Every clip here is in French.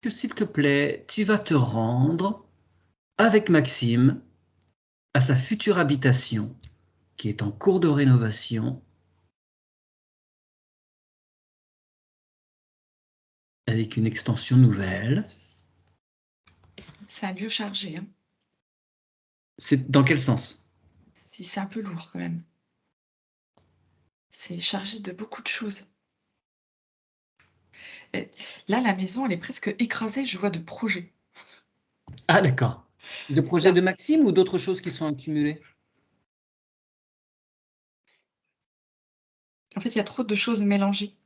que, s'il te plaît, tu vas te rendre avec Maxime à sa future habitation qui est en cours de rénovation avec une extension nouvelle. C'est un lieu chargé, hein. C'est dans quel sens? C'est un peu lourd quand même. C'est chargé de beaucoup de choses. Et là, la maison, elle est presque écrasée, je vois de projets. Ah d'accord. De projets Là, de Maxime ou d'autres choses qui sont accumulées? en fait, il y a trop de choses mélangées.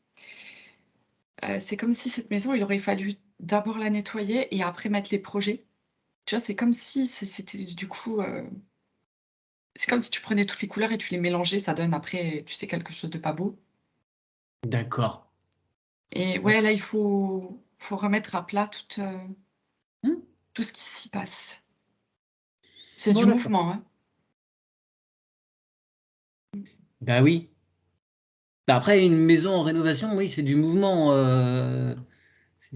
C'est comme si cette maison, il aurait fallu d'abord la nettoyer et après mettre les projets. Tu vois, c'est comme si c'était du coup, c'est comme si tu prenais toutes les couleurs et tu les mélangeais, ça donne après, tu sais, quelque chose de pas beau. D'accord. Et ouais, là, il faut remettre à plat Mmh. tout ce qui s'y passe. C'est Bon du d'accord. mouvement, hein. Bah oui. Bah, après une maison en rénovation, oui, c'est du mouvement,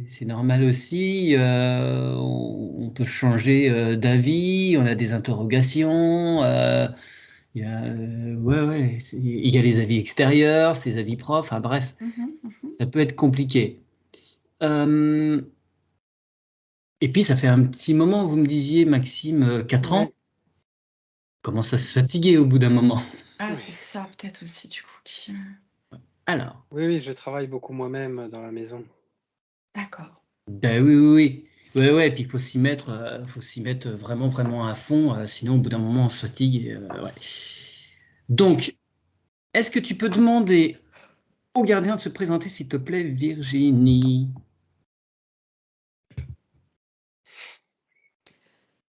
c'est normal aussi, on peut changer, d'avis, on a des interrogations, il y a, ouais, ouais, il y a les avis extérieurs, ces avis profs, enfin bref, Mmh mh. ça peut être compliqué. Hem Et puis ça fait un petit moment, vous me disiez Maxime, 4 ans? Ouais, Commence à se fatiguer au bout d'un moment. Ah, oui. c'est ça peut-être aussi du coup qui, Alors, Oui, oui, je travaille beaucoup moi-même dans la maison. d'accord. bah, oui, oui, oui. Ouais, ouais, et puis faut s'y mettre vraiment, vraiment à fond, sinon au bout d'un moment on se fatigue et ouais. Donc, est-ce que tu peux demander au gardien de se présenter s'il te plaît, Virginie?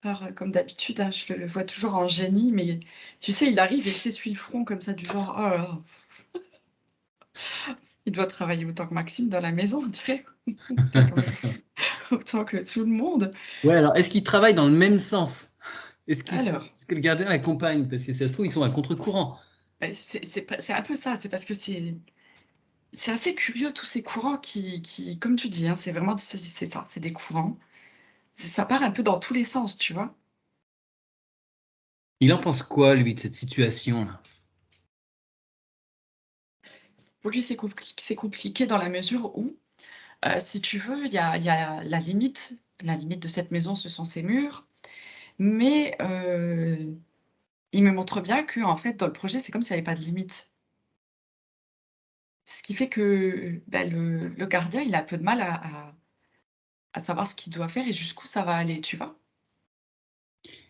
Alors, comme d'habitude, hein, je le vois toujours en génie, mais tu sais, il arrive et il s'essuie le front comme ça du genre: «Oh là là, il doit travailler autant que Maxime dans la maison, on dirait, peut-être en même temps autant que tout le monde». Ouais, alors est-ce qu'ils travaillent dans le même sens? Alors, Est-ce que le gardien l'accompagne? Parce que ça se trouve, ils sont à contre-courant. bah, c'est un peu ça, c'est parce que c'est assez curieux tous ces courants qui comme tu dis, hein, c'est vraiment c'est ça, c'est des courants. Ça part un peu dans tous les sens, tu vois? Il en pense quoi lui de cette situation-là? Pour lui, c'est compliqué dans la mesure où, si tu veux, il y a la limite de cette maison, ce sont ses murs, mais il me montre bien qu'en fait, dans le projet, c'est comme s'il y avait pas de limite. Ce qui fait que, bah, le gardien, il a un peu de mal à savoir ce qu'il doit faire et jusqu'où ça va aller, tu vois?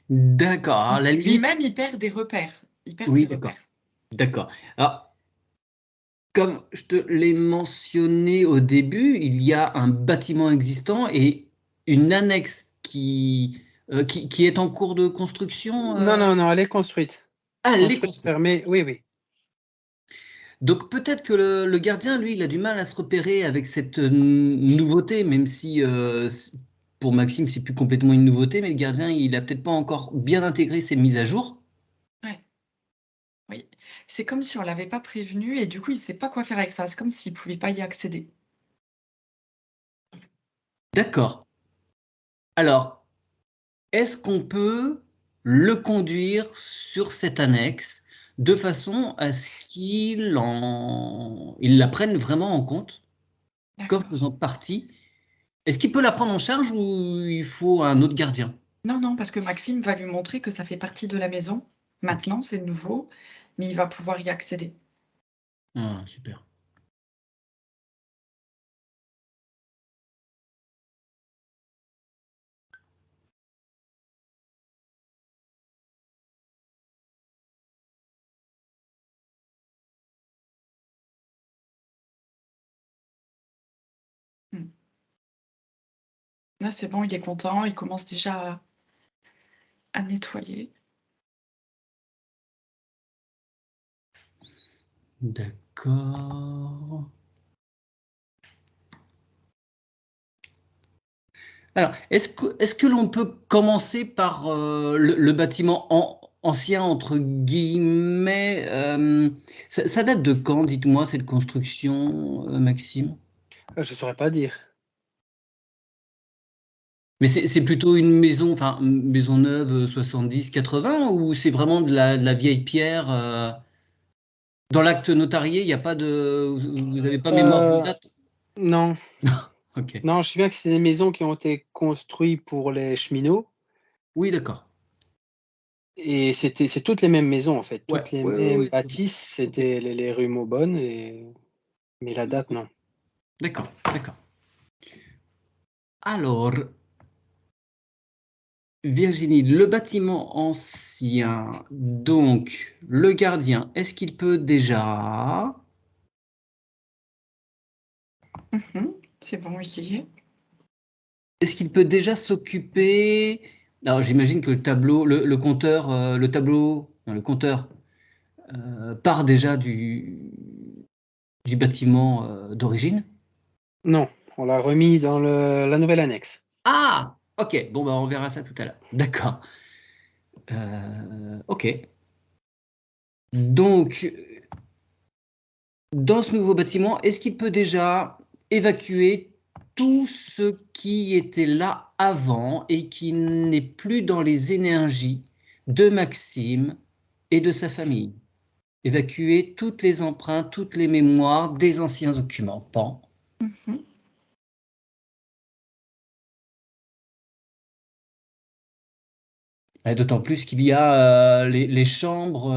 D'accord, alors la limite, Lui-même, il perd des repères, il perd ses oui, d'accord, repères. d'accord. Alors, comme je te l'ai mentionné au début, il y a un bâtiment existant et une annexe qui est en cours de construction, Non, non, non, elle est construite. Ah, elle est Construite, construite. fermée, oui, oui. Donc peut-être que le gardien, lui, il a du mal à se repérer avec cette, nouveauté, même si, pour Maxime, c'est plus complètement une nouveauté, mais le gardien, il a peut-être pas encore bien intégré ces mises à jour. Ouais, oui. C'est comme si on l'avait pas prévenu et du coup, il sait pas quoi faire avec ça. C'est comme s'il pouvait pas y accéder. D'accord. Alors, est-ce qu'on peut le conduire sur cette annexe de façon à ce il la prenne vraiment en compte comme D'accord. faisant partie? Est-ce qu'il peut la prendre en charge ou il faut un autre gardien? Non, non, parce que Maxime va lui montrer que ça fait partie de la maison. OK. Maintenant, c'est nouveau, mais il va pouvoir y accéder. Ah super. Mmh. Là, c'est bon, il est content, il commence déjà à nettoyer. D'accord. Alors, est-ce que l'on peut commencer par, le «bâtiment ancien» entre guillemets, ça date de quand, dites-moi, cette construction, Maxime? Je saurais pas dire. Mais c'est plutôt une maison, enfin, une maison neuve 70-80 ou c'est vraiment de la vieille pierre dans l'acte notarié, il n'y a pas de. Vous n'avez pas mémoire de Euh, date? non, Ok. non, je sais bien que c'est des maisons qui ont été construites pour les cheminots Oui, d'accord. et c'est toutes les mêmes maisons en fait, Ouais, toutes les ouais, ouais, mêmes ouais, c'est bon. bâtisses, Ok. c'était les rues Maubonne mais la date non. D'accord, d'accord. Alors, Virginie, le bâtiment ancien, donc le gardien, est-ce qu'il peut déjà. C'est bon, j'y ai. Est-ce qu'il peut déjà s'occuper. Alors, j'imagine que le tableau, le compteur, le tableau, non, le compteur part déjà du bâtiment d'origine. Non, on l'a remis dans la nouvelle annexe. Ah! Ok, bon, bah, on verra ça tout à l'heure. D'accord. Ok. Donc, dans ce nouveau bâtiment, est-ce qu'il peut déjà évacuer tout ce qui était là avant et qui n'est plus dans les énergies de Maxime et de sa famille? Évacuer toutes les empreintes, toutes les mémoires des anciens documents. Pan. Mhm. Et d'autant plus qu'il y a les chambres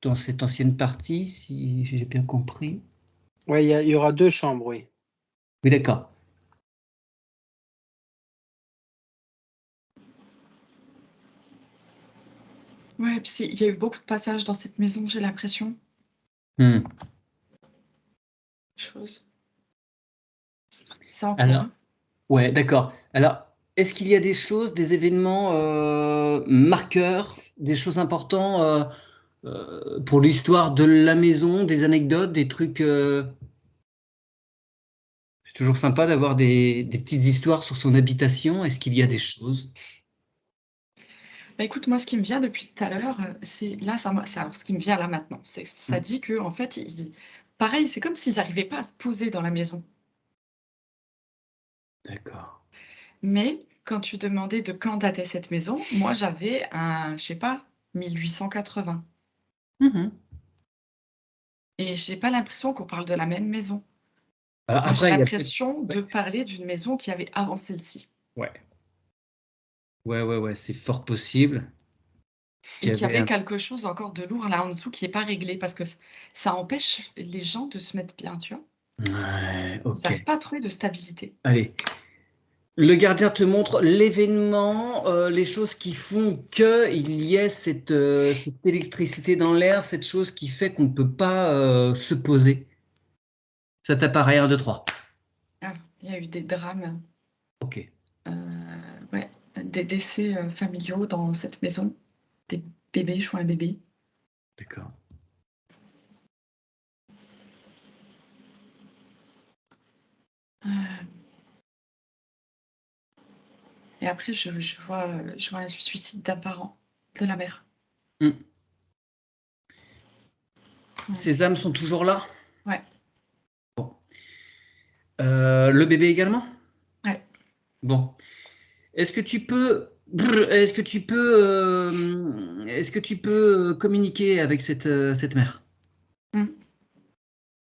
dans cette ancienne partie, si j'ai bien compris. Ouais, il y aura 2 chambres, oui. Oui, d'accord. Ouais, puis il y a eu beaucoup de passages dans cette maison, j'ai l'impression. Hmm. Chose. C'est en cours, Alors, hein. ouais, d'accord. Alors, est-ce qu'il y a des choses, des événements marqueurs, des choses importantes pour l'histoire de la maison, des anecdotes, des trucs. C'est toujours sympa d'avoir des petites histoires sur son habitation. Est-ce qu'il y a des choses? Bah, écoute, moi, ce qui me vient depuis tout à l'heure, c'est là, alors ce qui me vient là maintenant, c'est ça Hmm. dit que en fait, pareil, c'est comme s'ils n'arrivaient pas à se poser dans la maison. D'accord. Mais quand tu demandais de quand datait cette maison, moi, j'avais je sais pas, 1880 Mhm. et j'ai pas l'impression qu'on parle de la même maison. Alors Moi, j'ai après, il y a peut-être. l'impression Ouais. de parler d'une maison qui avait avant celle-ci Ouais, ouais, ouais, ouais, c'est fort possible qu'il et y qu'il y avait avait un. quelque chose encore de lourd là en dessous qui est pas réglé parce que ça empêche les gens de se mettre bien, tu vois? Ouais, Ils ok. n'arrivent pas à trouver de stabilité. Allez. Le gardien te montre l'événement, les choses qui font qu'il y ait cette électricité dans l'air, cette chose qui fait qu'on ne peut pas se poser. Ça t'apparaît 1, 2, 3. Ah, il y a eu des drames, Ok, ouais, des décès, familiaux dans cette maison, des bébés, je vois un bébé. d'accord. Heu et après je vois un suicide d'un parent, de la mère. Hmm. Mmh. Ces âmes sont toujours là? Ouais, Le bébé également? ouais. Bon. Est-ce que tu peux. Est-ce que tu peux communiquer avec cette mère? Mmh.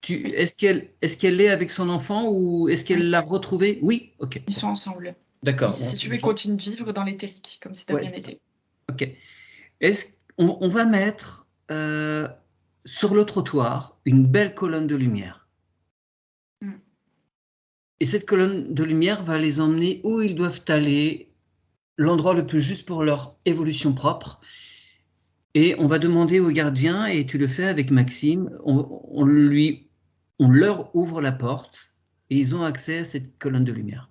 Oui, Est-ce qu'elle est avec son enfant ou est-ce oui, qu'elle l'a retrouvé? Oui, ok. ils sont ensemble. Et D'accord. si tu veux, ils continuent de vivre dans l'éthérique, comme si de Ouais, rien c'est ça. n'était. Ok. On va mettre sur le trottoir une belle colonne de lumière. Mmh. Et cette colonne de lumière va les emmener où ils doivent aller, l'endroit le plus juste pour leur évolution propre. Et on va demander au gardien, et tu le fais avec Maxime, on leur ouvre la porte et ils ont accès à cette colonne de lumière.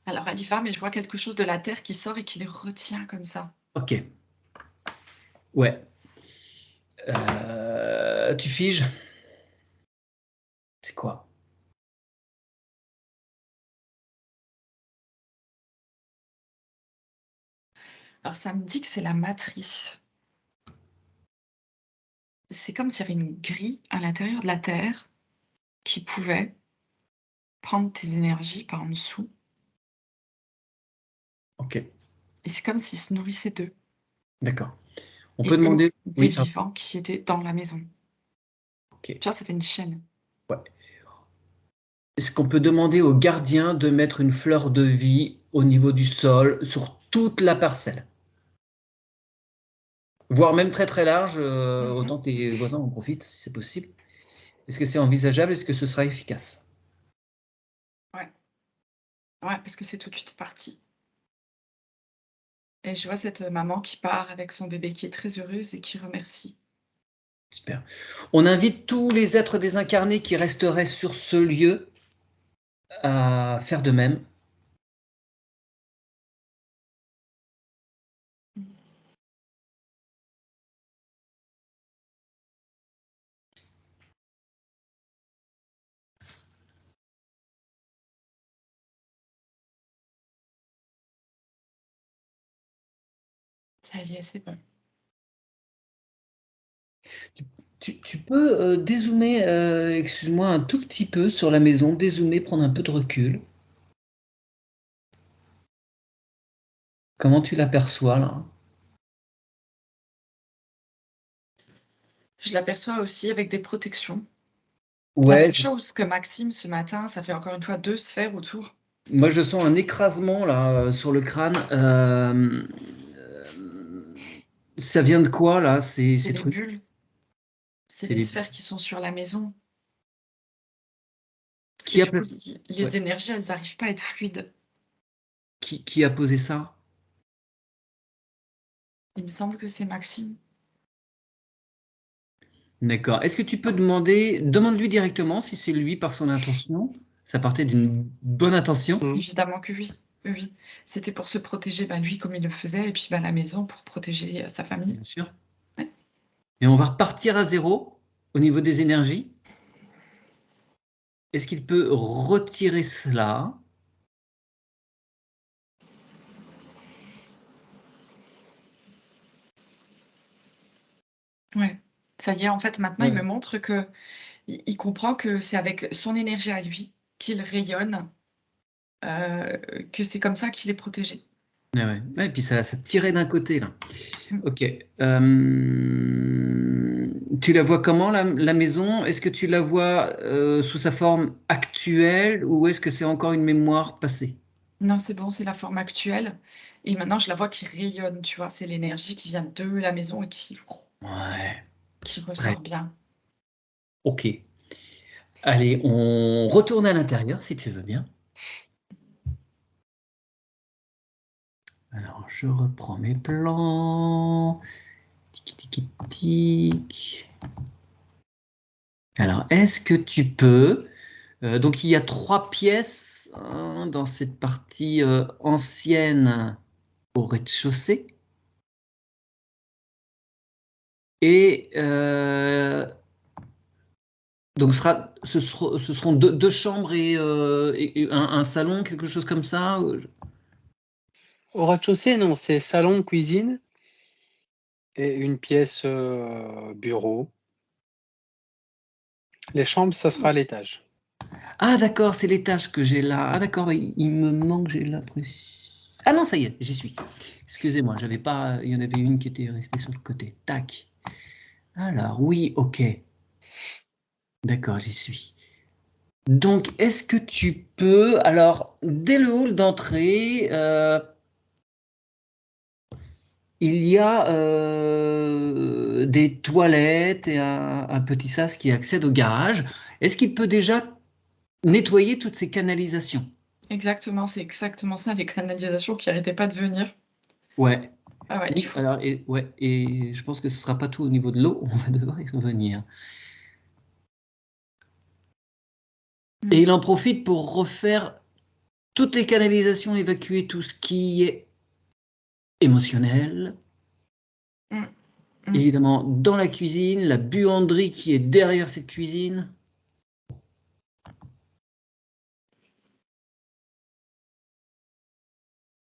Alors elle y va, mais je vois quelque chose de la terre qui sort et qui les retient comme ça. Ok. Ouais. Tu figes? C'est quoi? Alors ça me dit que c'est la matrice. c'est comme s'il y avait une grille à l'intérieur de la Terre qui pouvait prendre tes énergies par en dessous Ok, et c'est comme s'ils se nourrissaient d'eux d'accord. On peut et eux, demander... des Oui, pardon. vivants qui étaient dans la maison. Ok, Tu vois, ça fait une chaîne. ouais. Est-ce qu'on peut demander au gardien de mettre une fleur de vie au niveau du sol sur toute la parcelle? Voire même très très large, Mmh. autant que les voisins en profitent si c'est possible. Est-ce que c'est envisageable? Est-ce que ce sera efficace? Ouais, ouais, parce que c'est tout de suite parti et je vois cette, maman qui part avec son bébé qui est très heureuse et qui remercie. Super. On invite tous les êtres désincarnés qui resteraient sur ce lieu à faire de même. Mmh. Ça y est, c'est bon. Tu peux dézoomer, excuse-moi, un tout petit peu sur la maison, dézoomer, prendre un peu de recul. Comment tu l'aperçois là? Je l'aperçois aussi avec des protections. La Ouais, même chose que Maxime ce matin, ça fait encore une fois 2 sphères autour. moi je sens un écrasement là sur le crâne. Ça vient de quoi là, C'est ces les trucs? bulles, c'est C'est les les... sphères qui sont sur la maison. Parce que Qui a du coup, placé... ouais. les énergies, elles arrivent pas à être fluides. Qui a posé ça? Il me semble que c'est Maxime. D'accord. Est-ce que tu peux demander, demande-lui directement si c'est lui par son intention. Ça partait d'une bonne intention, Mm. Évidemment que oui. Oui, oui. C'était pour se protéger, bah, lui comme il le faisait et puis, bah, la maison pour protéger, sa famille. bien sûr. Ouais. Et on va repartir à zéro au niveau des énergies. Est-ce qu'il peut retirer cela? Ouais. Ça y est, en fait, maintenant, il me Ouais. montre qu'il il comprend que c'est avec son énergie à lui qu'il rayonne, que c'est comme ça qu'il est protégé. Ouais, ouais. Ouais, et puis ça tirait d'un côté là. Mmh. Ok. Tu la vois comment la maison? Est-ce que tu la vois sous sa forme actuelle ou est-ce que c'est encore une mémoire passée? Non, c'est bon, c'est la forme actuelle et maintenant je la vois qui rayonne, tu vois? C'est l'énergie qui vient de la maison et Ouais. qui Très ressort bien. ok. Allez, on retourne à l'intérieur si tu veux bien. Alors, je reprends mes plans. Tic, tic, tic. Alors, est-ce que tu peux... donc, il y a 3 pièces hein, dans cette partie ancienne au rez-de-chaussée. Et donc, ce seront deux chambres et un salon, quelque chose comme ça. Au rez-de-chaussée, non, c'est salon, cuisine et une pièce bureau. Les chambres, ça sera à l'étage. Ah, d'accord, c'est l'étage que j'ai là. Ah, d'accord, il me manque, j'ai l'impression. Ah non, ça y est, j'y suis. Excusez-moi, j'avais pas. Il y en avait une qui était restée sur le côté. Tac. Alors, oui, ok. D'accord, j'y suis. Donc, est-ce que tu peux. Alors, dès le hall d'entrée, il y a des toilettes et un petit sas qui accède au garage. Est-ce qu'il peut déjà nettoyer toutes ces canalisations? Exactement, c'est exactement ça, les canalisations qui arrêtaient pas de venir. Ouais. Ah ouais, il Oui, faut. alors, et, ouais, et je pense que ce ne sera pas tout au niveau de l'eau, on va devoir y revenir. Et Mmh. il en profite pour refaire toutes les canalisations, évacuer tout ce qui est émotionnel. Mmh. Mmh. Évidemment, dans la cuisine, la buanderie qui est derrière cette cuisine.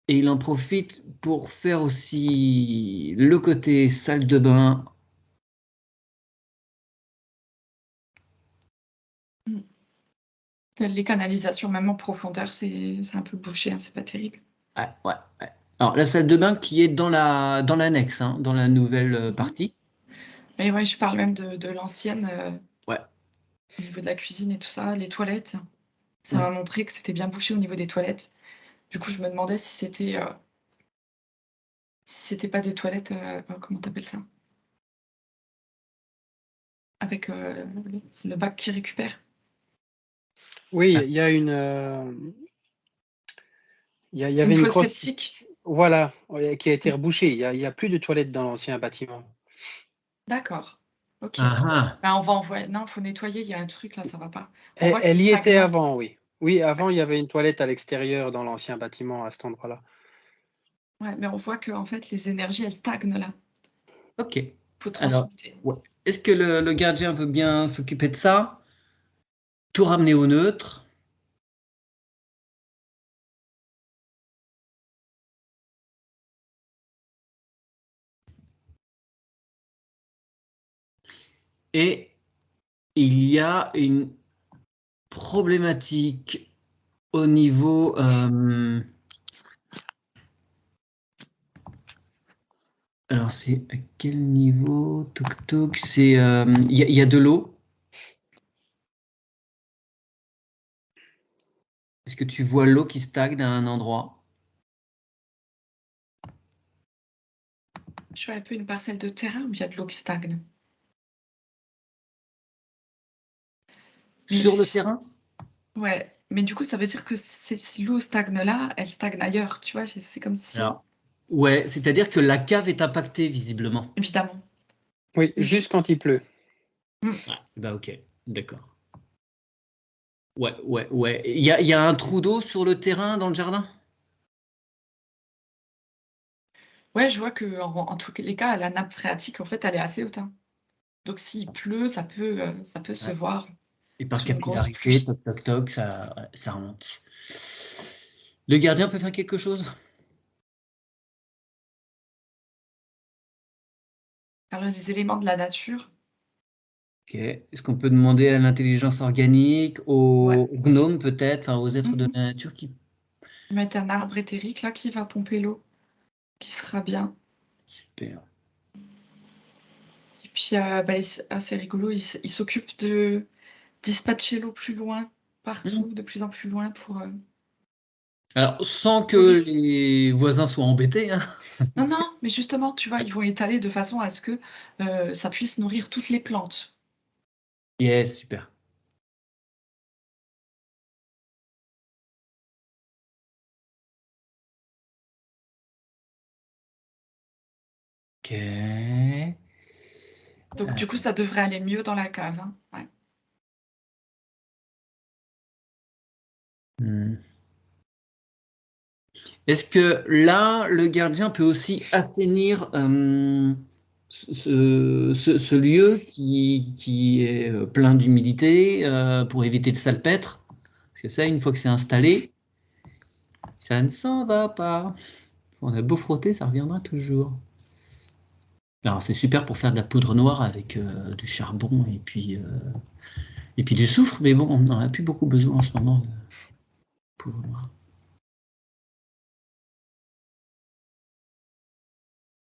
Et il en profite pour faire aussi le côté salle de bain Les canalisations, même en profondeur, c'est un peu bouché, hein, c'est pas terrible. Ouais. Alors, la salle de bain qui est dans l'annexe, hein, dans la nouvelle partie. Mais ouais, je parle même de l'ancienne, Ouais. au niveau de la cuisine et tout ça, les toilettes. Ça Ouais. m'a montré que c'était bien bouché au niveau des toilettes. Du coup, je me demandais si c'était pas des toilettes, comment tu appelles ça? Avec, le bac qui récupère. Oui, Ah. il y a une, il y C'est une avait une fosse grosse, septique? voilà, ouais, qui a été Mmh. rebouchée. Il y a plus de toilettes dans l'ancien bâtiment. D'accord. OK. Ah ah. Bah, on va envoyer non, faut nettoyer, il y a un truc là, ça va pas. On Elle voit que c'est elle y était stagnant. avant, oui. Oui, Ouais, avant, il y avait une toilette à l'extérieur dans l'ancien bâtiment à cet endroit-là. ouais, mais on voit qu'en fait, les énergies, elles stagnent là. Ok. Faut Alors, transmuter. ouais. Est-ce que le gardien veut bien s'occuper de ça? Tout ramener au neutre. Et il y a une problématique au niveau. Alors, c'est à quel niveau? Toc toc. C'est. Il y a de l'eau. Est-ce que tu vois l'eau qui stagne à un endroit? Je vois un peu une parcelle de terrain où il y a de l'eau qui stagne. Mais Sur le s terrain? ouais, mais du coup, ça veut dire que si l'eau stagne là, elle stagne ailleurs, tu vois? C'est comme si Alors, ouais, c'est-à-dire que la cave est impactée visiblement. évidemment. Oui, Mmh juste quand il pleut. mh. Ah, bah ok, d'accord. Ouais. Il y a un trou d'eau sur le terrain dans le jardin? Ouais, je vois qu'en tous les cas, la nappe phréatique, en fait, elle est assez haute, hein. Donc s'il pleut, ça peut se Ouais. voir Et par sur une grosse capillarité, pluie. toc toc toc, ça, ouais, ça remonte. Le gardien peut faire quelque chose? Alors les éléments de la nature, Ok. Est-ce qu'on peut demander à l'intelligence organique, ouais. aux gnomes peut-être, enfin aux êtres de Mmh. la nature qui. Mettre un arbre éthérique là qui va pomper l'eau, qui sera bien. Super. Et puis, bah, c'est rigolo, il s'occupe de dispatcher l'eau plus loin, Hmm. partout, de plus en plus loin pour, Alors, sans que polir. les voisins soient embêtés, hein. Non, non, mais justement, tu vois, ils vont étaler de façon à ce que, ça puisse nourrir toutes les plantes. Yes, super. Ok. Donc du coup, ça devrait aller mieux dans la cave, hein. Ouais. Hmm. Est-ce que là, le gardien peut aussi assainir ce lieu qui est plein d'humidité pour éviter le salpêtre? Parce que ça, une fois que c'est installé, ça ne s'en va pas. On a beau frotter, ça reviendra toujours. Alors c'est super pour faire de la poudre noire avec du charbon et puis du soufre, mais bon, on n'en a plus beaucoup besoin en ce moment de poudre noire.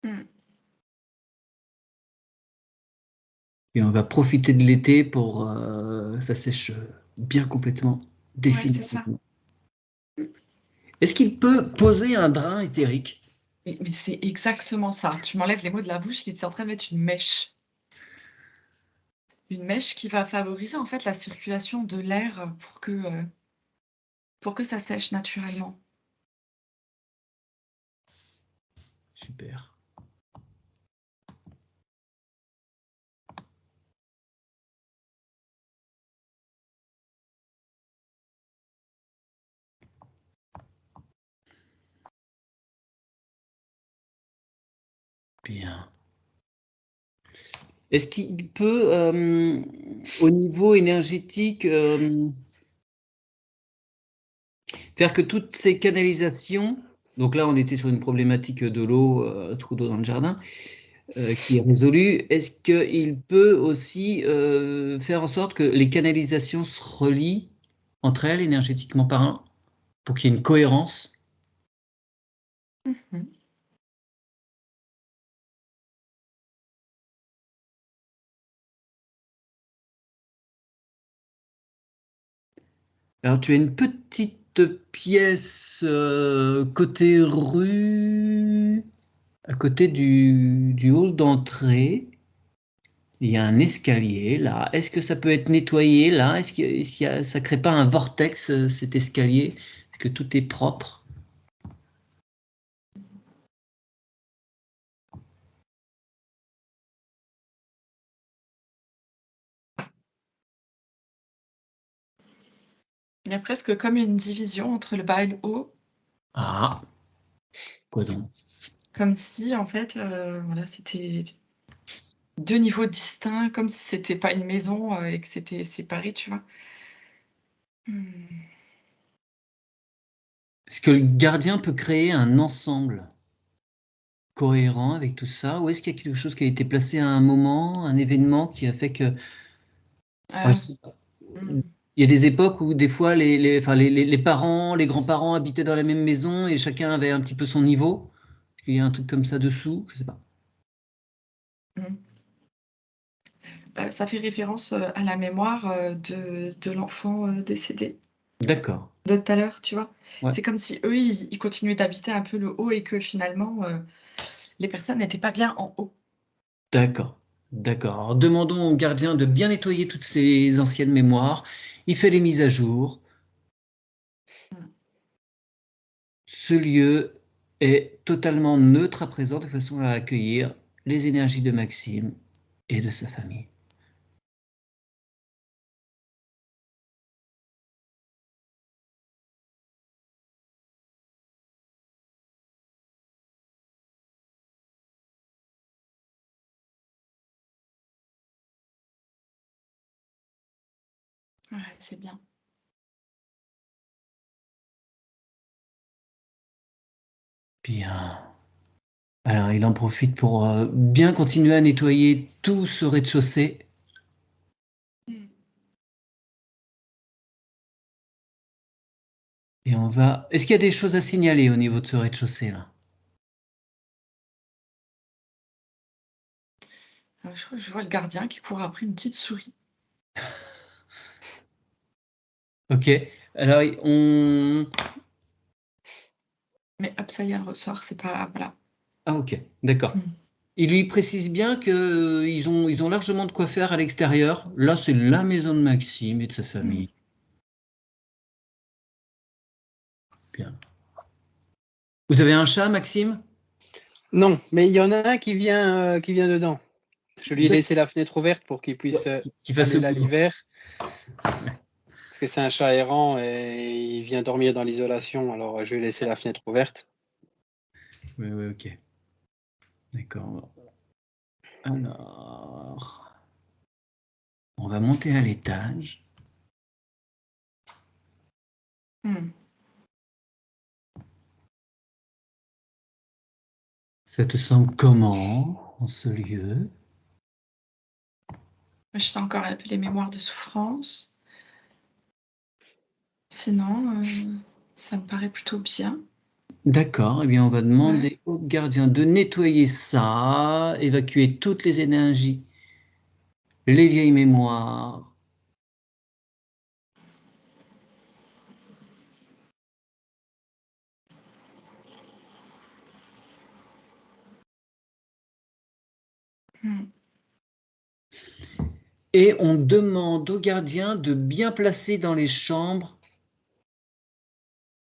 Mmh. Et on va profiter de l'été pour ça sèche bien complètement, Ouais, c'est ça. définitivement. Mmh. Est-ce qu'il peut poser un drain éthérique? Mais c'est exactement ça. Tu m'enlèves les mots de la bouche, il était en train de mettre une mèche. Une mèche qui va favoriser, en fait, la circulation de l'air pour que ça sèche naturellement. Super. Bien. Est-ce qu'il peut, au niveau énergétique, faire que toutes ces canalisations, donc là on était sur une problématique de l'eau, trou d'eau dans le jardin, qui est résolue, est-ce qu'il peut aussi faire en sorte que les canalisations se relient entre elles, énergétiquement parlant, pour qu'il y ait une cohérence. Mhm. Alors, tu as une petite pièce côté rue, à côté du hall d'entrée. Il y a un escalier là. Est-ce que ça peut être nettoyé là? Ça crée pas un vortex cet escalier? Est-ce que tout est propre? Il y a presque comme une division entre le bas et le haut, Ah, quoi donc? comme si en fait, voilà, c'était 2 niveaux distincts, comme si c'était pas une maison, et que c'était séparé, tu vois? Mmh. Est-ce que le gardien peut créer un ensemble cohérent avec tout ça? Ou est-ce qu'il y a quelque chose qui a été placé à un moment, un événement qui a fait que... Oh, je Ah, sais pas. mmh. Il y a des époques où des fois enfin, les parents, les grands-parents habitaient dans la même maison et chacun avait un petit peu son niveau. Est-ce qu'il y a un truc comme ça dessous? Je sais pas. Mmh. Ça fait référence, à la mémoire, de l'enfant, décédé D'accord. de tout à l'heure, tu vois? Ouais. C'est comme si eux, ils continuaient d'habiter un peu le haut et que finalement, les personnes n'étaient pas bien en haut. D'accord. D'accord. Alors, demandons au gardien de bien nettoyer toutes ces anciennes mémoires. Il fait les mises à jour. Mmh. Ce lieu est totalement neutre à présent de façon à accueillir les énergies de Maxime et de sa famille. Ouais, c'est bien. Bien. Alors, il en profite pour bien continuer à nettoyer tout ce rez-de-chaussée. Mmh. Et on va... Est-ce qu'il y a des choses à signaler au niveau de ce rez-de-chaussée là? Je crois que je vois le gardien qui court après une petite souris. Ok. Alors, on... Mais hop, ça y est, elle ressort, c'est pas voilà. Ah, ok. D'accord. Mmh. Il lui précise bien que ils ont largement de quoi faire à l'extérieur. Là, c'est la maison de Maxime et de sa Mmh. famille. Bien. Vous avez un chat, Maxime? Non, mais il y en a un qui vient dedans. Je lui ai laissé la fenêtre ouverte pour qu'il Ouais, puisse qui fasse aller le là boulot. l'hiver. Parce que c'est un chat errant et il vient dormir dans l'isolation. Alors je lui ai laissé la fenêtre ouverte. Oui, oui, ok. D'accord. Alors, on va monter à l'étage. Mmh. Ça te semble comment en ce lieu? Je sens encore un peu les mémoires de souffrance. Sinon, ça me paraît plutôt bien. D'accord, eh bien on va Ouais. demander au gardien de nettoyer ça, évacuer toutes les énergies, les vieilles mémoires. Mmh. Et on demande au gardien de bien placer dans les chambres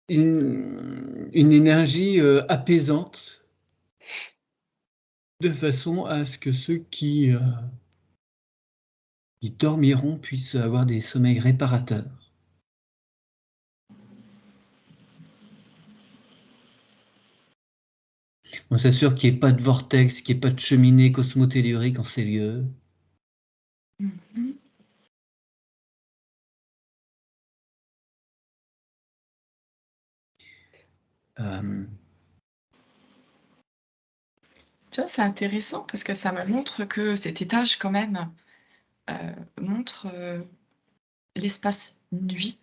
une énergie apaisante, de façon à ce que ceux qui dormiront puissent avoir des sommeils réparateurs. On s'assure qu'il n'y ait pas de vortex, qu'il n'y ait pas de cheminée cosmotellurique en ces lieux. Mmh mh. Euh, Tu vois, c'est intéressant parce que ça me montre que cet étage quand même, montre, l'espace nuit.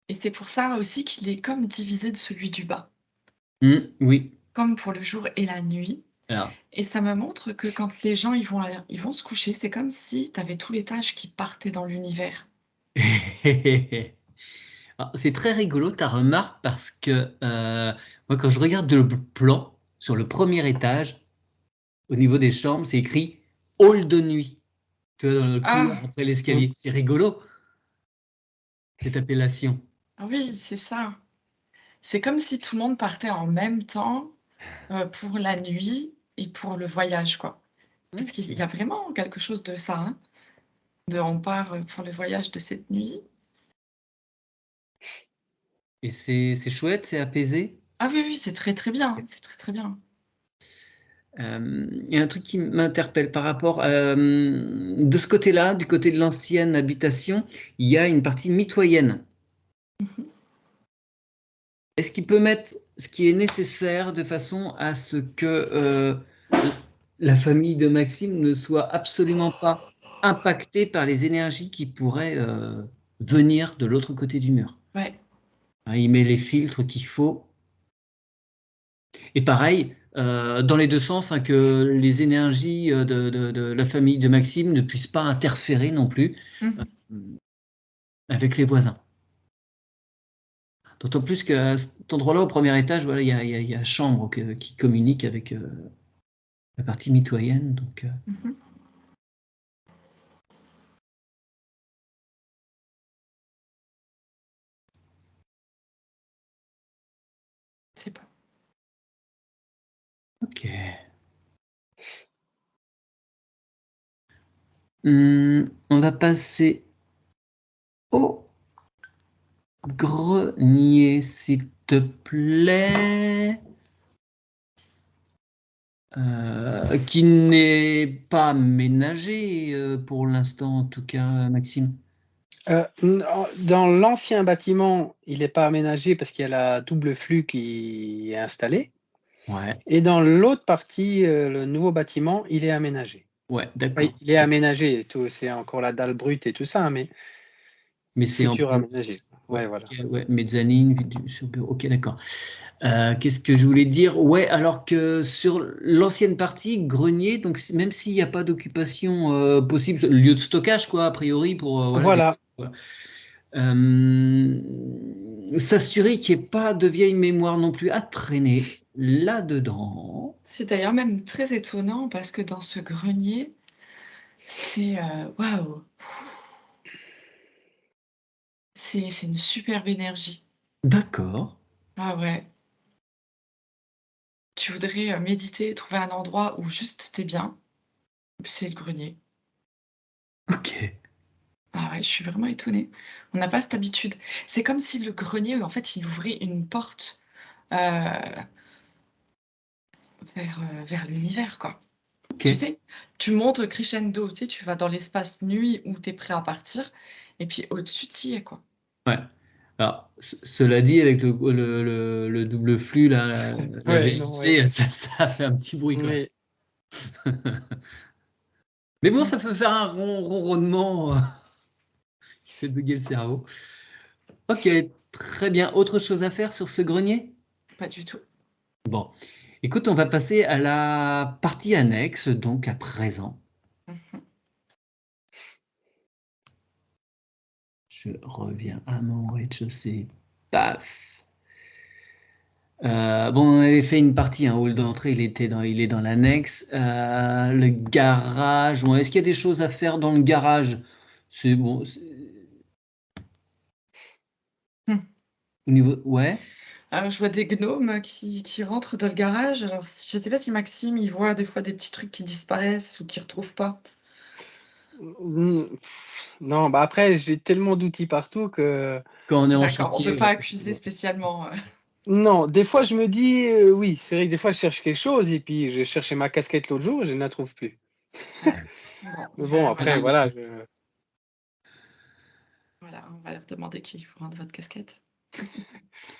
Et c'est pour ça aussi qu'il est comme divisé de celui du bas, Oui. comme pour le jour et la nuit. Alors, Et ça me montre que quand les gens ils vont se coucher, c'est comme si tu avais tous les tâches qui partaient dans l'univers. alors, c'est très rigolo ta remarque parce que moi, quand je regarde le plan sur le premier étage, au niveau des chambres, c'est écrit hall de nuit. Tu vois, dans le couloir Ah! après Mm. l'escalier. C'est rigolo, cette appellation. Ah oui, c'est ça. C'est comme si tout le monde partait en même temps, pour la nuit et pour le voyage, quoi. Parce qu'il y a vraiment quelque chose de ça, hein, de on part, pour le voyage de cette nuit. Et c'est chouette, c'est apaisé. Ah oui, oui, c'est très, très bien, c'est très, très bien. Il y a un truc qui m'interpelle par rapport de ce côté-là, du côté de l'ancienne habitation, il y a une partie mitoyenne. Mmh. Est-ce qu'il peut mettre ce qui est nécessaire de façon à ce que la famille de Maxime ne soit absolument pas impactée par les énergies qui pourraient venir de l'autre côté du mur? Ouais. Hein, il met les filtres qu'il faut. Et pareil, dans les deux sens, hein, que les énergies de la famille de Maxime ne puissent pas interférer non plus Mmh. avec les voisins. D'autant plus qu'à cet endroit-là, au premier étage, voilà, il y a chambre qui communique avec la partie mitoyenne. Donc, Mmh. C'est pas ok. On va passer au grenier, s'il te plaît. Qui n'est pas ménagé pour l'instant, en tout cas, Maxime. Dans l'ancien bâtiment, il n'est pas aménagé parce qu'il y a la double flux qui est installée. Ouais, Et dans l'autre partie, le nouveau bâtiment, il est aménagé. ouais, Enfin, d'accord. il est aménagé, et tout, c'est encore la dalle brute et tout ça, mais Mais c'est en futur plan. aménagé. Ouais, Ouais, voilà. ok, ouais, mezzanine, sur bureau. Ok, d'accord. Qu'est-ce que je voulais dire? Ouais, alors que sur l'ancienne partie, grenier, donc même s'il n'y a pas d'occupation possible, lieu de stockage, quoi, a priori, pour voilà, Voilà. voilà. S'assurer qu'il n'y ait pas de vieille mémoire non plus à traîner là-dedans. C'est d'ailleurs même très étonnant parce que dans ce grenier, c'est, waouh! C'est une superbe énergie. D'accord. Ah ouais. Tu voudrais, méditer, trouver un endroit où juste tu es bien, c'est le grenier. Ok. Ah ouais, je suis vraiment étonnée. On n'a pas cette habitude. C'est comme si le grenier, en fait, il ouvrait une porte, heu, vers l'univers, quoi. Ok. Tu sais, tu montes crescendo, tu sais, tu vas dans l'espace nuit où tu es prêt à partir et puis au-dessus, tu y es, quoi. Ouais. Alors, cela dit, avec le double flux, la Ouais, non, ouais. VLC, ça fait un petit bruit quand Oui. même. Mais bon, Mmh. ça peut faire un ronronnement qui fait bugger le cerveau. Ok, très bien. Autre chose à faire sur ce grenier? Pas du tout. Bon, écoute, on va passer à la partie annexe, donc à présent. Mmh. Je reviens à mon rez-de-chaussée. Paf. Bon, on avait fait une partie, un hall d'entrée, il est dans l'annexe. Le garage, bon, est-ce qu'il y a des choses à faire dans le garage? C'est bon, Mmh. au niveau, ouais. Je vois des gnomes qui rentrent dans le garage. Alors si je sais pas si Maxime, il voit des fois des petits trucs qui disparaissent ou qu'il retrouve pas? Non, bah après, j'ai tellement d'outils partout que Quand on est en D'accord, on chantier, peut pas ouais. accuser spécialement, non, des fois je me dis, oui, c'est vrai que des fois je cherche quelque chose et puis j'ai cherché ma casquette l'autre jour et je ne la trouve plus. ouais. Bon, Mais bon, après, voilà, voilà, voilà, on va leur demander qui vous rende votre casquette.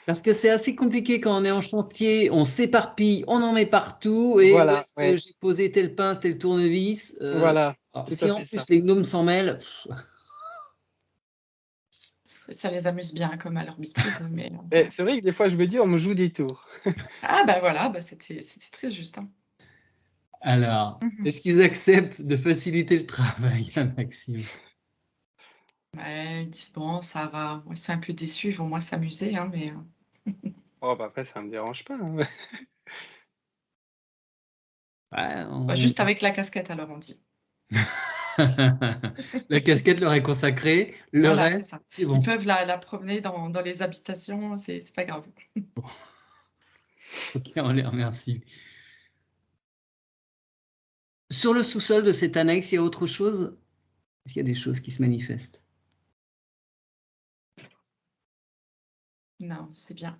Parce que c'est assez compliqué quand on est en chantier, on s'éparpille, on en met partout, et où voilà, est-ce que ouais, j'ai posé tel pince, tel tournevis? voilà, c'est Alors, tout à si en fait ça. plus les gnomes s'en mêlent, Ça les amuse bien comme à leur habitude, mais Et voilà. c'est vrai que des fois, je me dis: «On me joue des tours». Ah bah voilà, bah c'était très juste, hein. Alors, Mmh. est-ce qu'ils acceptent de faciliter le travail à Maxime? Ouais, ils disent: «Bon, ça va». Ils sont un peu déçus, ils vont moins s'amuser, hein, mais Oh bah, après ça me dérange pas, hein. Ouais, bah, juste avec la casquette alors on dit. La casquette leur est consacrée, le Voilà, c'est reste, ça. c'est Ils bon. peuvent la promener dans les habitations, c'est pas grave. OK, on les remercie. Sur le sous-sol de cette annexe, il y a autre chose? Est-ce qu'il y a des choses qui se manifestent? Non, c'est bien.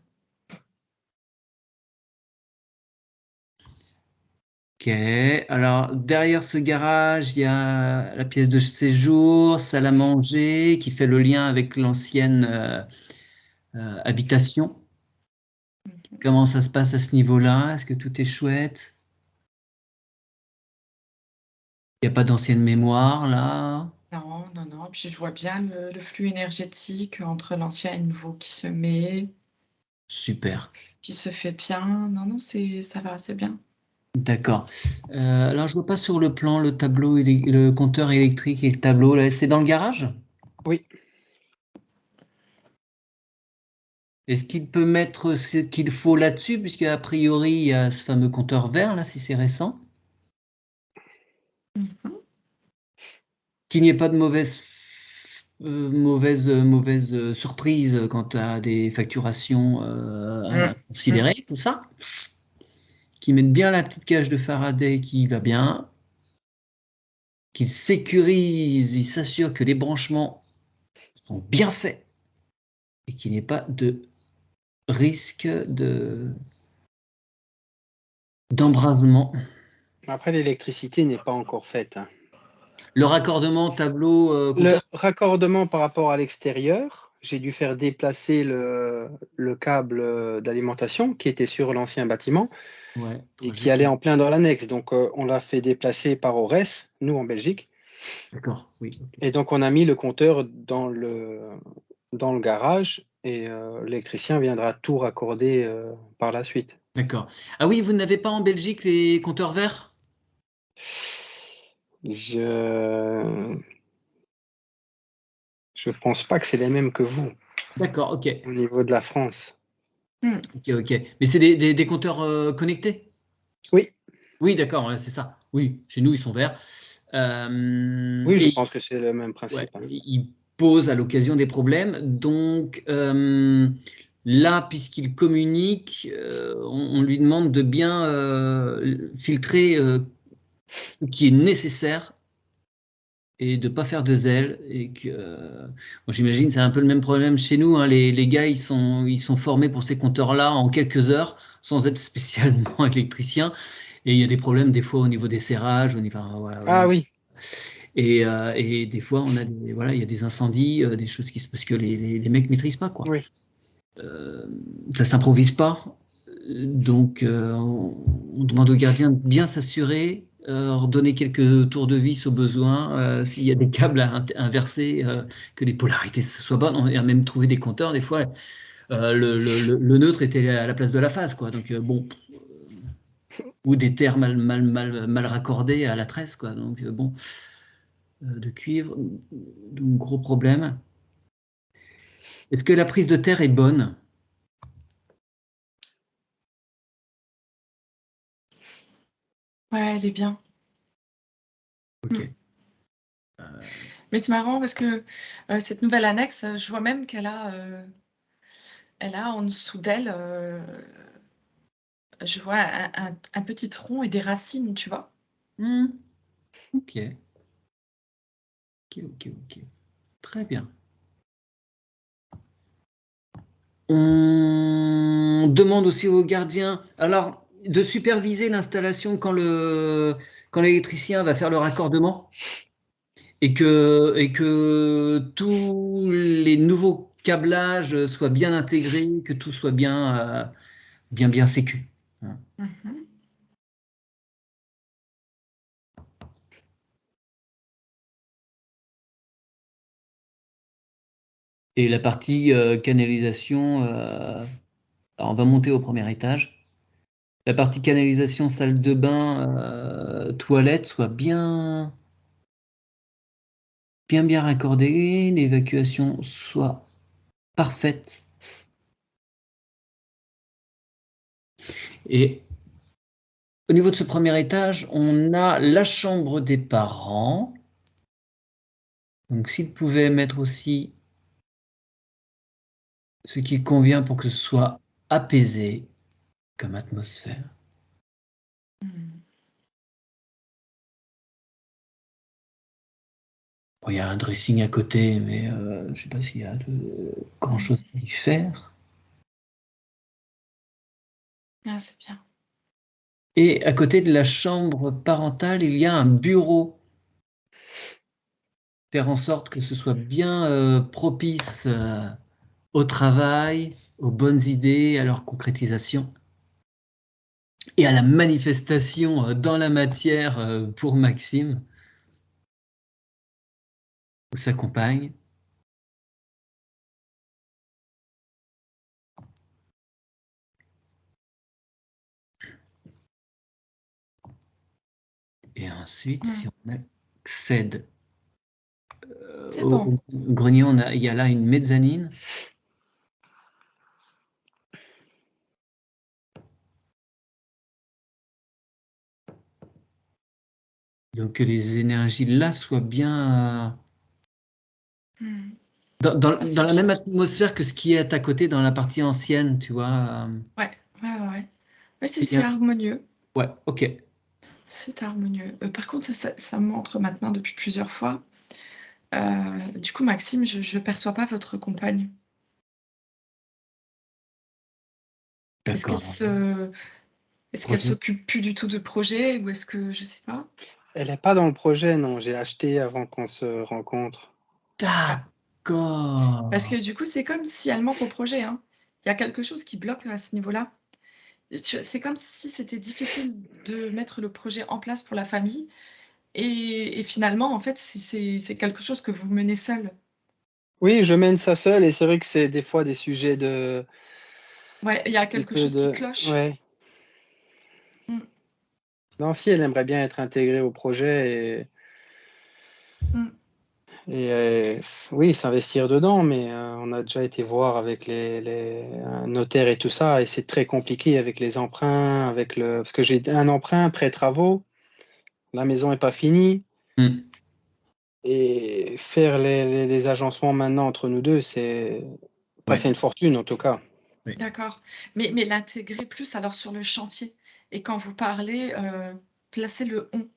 OK. Alors, derrière ce garage, il y a la pièce de séjour, salle à manger, qui fait le lien avec l'ancienne, habitation. Mmh. Comment ça se passe à ce niveau-là? Est-ce que tout est chouette? Il y a pas d'ancienne mémoire là? Non, non, non, puis je vois bien le flux énergétique entre l'ancien et le nouveau qui se met, Super, qui se fait bien. Non, non, ça va, c'est bien. d'accord. Alors je vois pas sur le plan le tableau le compteur électrique et le tableau là, c'est dans le garage? Oui, Est-ce qu'il peut mettre ce qu'il faut là-dessus? Puisqu'a priori, il y a ce fameux compteur vert là, si c'est récent. Mmh. Qu'il n'y ait pas de mauvaise surprise quant à des facturations, Mmh. à Mmh. considérer, tout ça. Qu'ils mettent bien la petite cage de Faraday qui va bien, qu'ils sécurisent, ils s'assurent que les branchements sont bien faits et qu'il n'y ait pas de risque d'embrasement. après l'électricité n'est pas encore faite, hein. Le raccordement tableau, Le compteur? raccordement par rapport à l'extérieur, j'ai dû faire déplacer le câble, d'alimentation qui était sur l'ancien bâtiment Ouais, et 3G. qui allait en plein dans l'annexe. Donc, on l'a fait déplacer par Ores, nous en Belgique, D'accord, oui, OK. et donc on a mis le compteur dans le garage et l'électricien viendra tout raccorder, par la suite. D'accord. Ah oui, vous n'avez pas en Belgique les compteurs verts? Je je pense pas que c'est les mêmes que vous, D'accord, OK. au niveau de la France. Mmh. OK, OK. Mais c'est des compteurs, connectés? Oui, Oui, d'accord, ouais, c'est ça. Oui, chez nous, ils sont verts. oui, je Et pense que c'est le même ouais, principe, hein. ils posent à l'occasion des problèmes. Donc, là, puisqu'il communique, on lui demande de bien, filtrer, ce qui est nécessaire et de pas faire de zèle et que moi j'imagine c'est un peu le même problème chez nous, hein. Les gars ils sont formés pour ces compteurs-là en quelques heures sans être spécialement électriciens et il y a des problèmes des fois au niveau des serrages, au niveau enfin, voilà, Ah voilà. oui, Et des fois on a voilà, il y a des incendies, des choses qui se parce que les mecs maîtrisent pas quoi. oui. Ça s'improvise pas. Donc on demande au gardien de bien s'assurer, redonner quelques tours de vis au besoin, s'il y a des câbles à inverser, que les polarités soient bonnes. On a même trouvé des compteurs, des fois, le neutre était à la place de la phase, quoi. Donc bon, ou des terres mal raccordées à la tresse, quoi. Donc bon, de cuivre, donc gros problème. Est-ce que la prise de terre est bonne? Ouais, elle est bien. Ok. Mmh. Mais c'est marrant parce que, cette nouvelle annexe, je vois même elle a en dessous d'elle, je vois un petit tronc et des racines, tu vois? Hmm, ok, ok, ok, ok. Très bien. On demande aussi aux gardiens, alors, de superviser l'installation quand l'électricien va faire le raccordement et que tous les nouveaux câblages soient bien intégrés, que tout soit bien sécu. Hein. Mmh. Et la partie canalisation, on va monter au premier étage. La partie canalisation, salle de bain, toilette soit bien raccordée, l'évacuation soit parfaite. Et au niveau de ce premier étage, on a la chambre des parents. Donc s'il pouvait mettre aussi ce qui convient pour que ce soit apaisé comme atmosphère. Hmm. Bon, il y a un dressing à côté, mais je ne sais pas s'il y a grand-chose à y faire. Ah, c'est bien. Et à côté de la chambre parentale, il y a un bureau. Faire en sorte que ce soit bien propice au travail, aux bonnes idées, à leur concrétisation et à la manifestation dans la matière pour Maxime ou sa compagne. Et ensuite, si on accède C'est bon. au grenier, il y a là une mezzanine. Donc que les énergies là soient bien Hmm. dans Ah, c'est la bien. même atmosphère que ce qui est à côté dans la partie ancienne, tu vois. Ouais. Ouais, C'est c'est bien. harmonieux. Ouais, ok. C'est harmonieux. Par contre, ça me montre maintenant depuis plusieurs fois. Du coup, Maxime, je ne perçois pas votre compagne. Est-ce qu'elle D'accord. se... Est-ce qu'elle s'occupe plus du tout de projet ou est-ce que je sais pas? Elle n'est pas dans le projet, non. J'ai acheté avant qu'on se rencontre. Ah, parce que D'accord. du coup, c'est comme si elle manque au projet, hein. Il y a quelque chose qui bloque à ce niveau-là. C'est comme si c'était difficile de mettre le projet en place pour la famille et finalement, en fait, c'est quelque chose que vous menez seul. Oui, je mène ça seul et c'est vrai que c'est des fois des sujets Ouais, il y a petit quelque peu chose qui de cloche. ouais. Mmh, Non, si elle aimerait bien être intégrée au projet mmh, et oui, s'investir dedans, mais on a déjà été voir avec un notaire et tout ça et c'est très compliqué avec les emprunts, parce que j'ai un emprunt prêt travaux, la maison est pas finie Hmm. et faire les agencements maintenant entre nous 2, c'est Ouais. passer une fortune en tout cas. Oui. d'accord. Mais l'intégrer plus alors sur le chantier et quand vous parlez, placez le «on».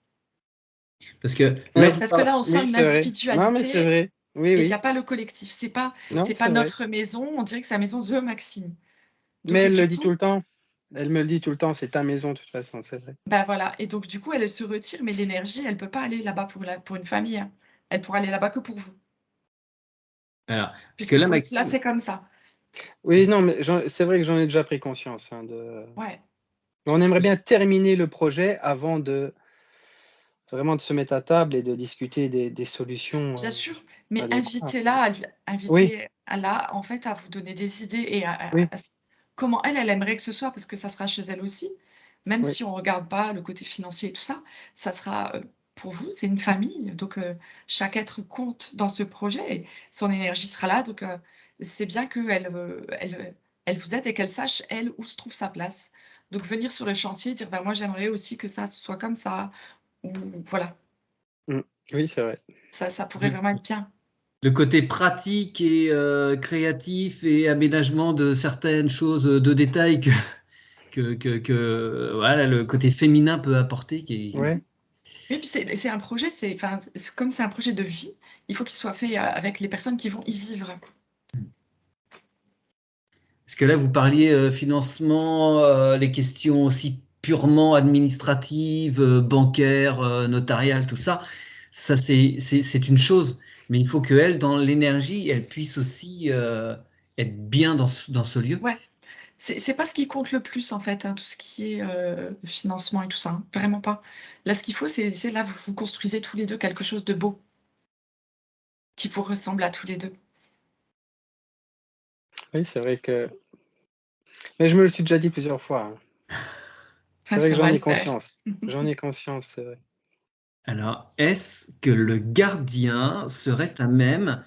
Parce que là, Oui, vous Parce que là, on sent oui, une c'est vrai. Non, mais c'est individualité vrai. Oui, et il y a oui. pas le collectif. Non, C'est pas c'est vrai. notre maison, on dirait que c'est la maison de Maxime. Mais Donc elle le du dit tout coup, le temps. Elle me le dit tout le temps, c'est ta maison de toute façon, c'est vrai. bah, voilà et donc du coup, elle se retire, mais l'énergie, elle peut pas aller là-bas pour une famille, hein. Elle pourra aller là-bas que pour vous, alors, parce que puisque là, vous le Maxime, placez comme ça. Oui, non, mais c'est vrai que j'en ai déjà pris conscience, Ouais, on aimerait bien terminer le projet avant de vraiment de se mettre à table et de discuter des solutions, bien sûr, mais adéquates. invitez-la Oui, invitez-la, en fait, à vous donner des idées et oui, à s comment elle aimerait que ce soit, parce que ça sera chez elle aussi. Même oui, si on regarde pas le côté financier et tout ça, ça sera, pour vous, c'est une famille, donc chaque être compte dans ce projet et son énergie sera là, donc c'est bien qu'elle, elle vous aide et qu'elle sache, elle, où se trouve sa place. Donc venir sur le chantier, dire: «Bah, moi, j'aimerais aussi que ça, ce soit comme ça» ou voilà, mmh, oui, c'est vrai. ça pourrait le, vraiment être bien. le côté pratique et créatif et aménagement de certaines choses de détail que voilà, le côté féminin peut apporter. Ouais, Oui, puis c'est un projet, enfin, comme c'est un projet de vie, il faut qu'il soit fait, avec les personnes qui vont y vivre. Parce que là, vous parliez financement, les questions aussi purement administratives, bancaires, notariales, tout ça. Ça, c'est une chose. Mais il faut qu'elle, dans l'énergie, elle puisse aussi être bien dans ce lieu. Ouais, c'est pas ce qui compte le plus, en fait, hein, tout ce qui est, financement et tout ça, hein, vraiment pas. Là, ce qu'il faut, c'est là, vous construisez tous les 2 quelque chose de beau, qui vous ressemble à tous les 2. Oui, c'est vrai que... Mais je me le suis déjà dit plusieurs fois, hein. C'est vrai Ça que j'en va le ai faire. conscience. J'en ai conscience, c'est vrai. Alors, est-ce que le gardien serait à même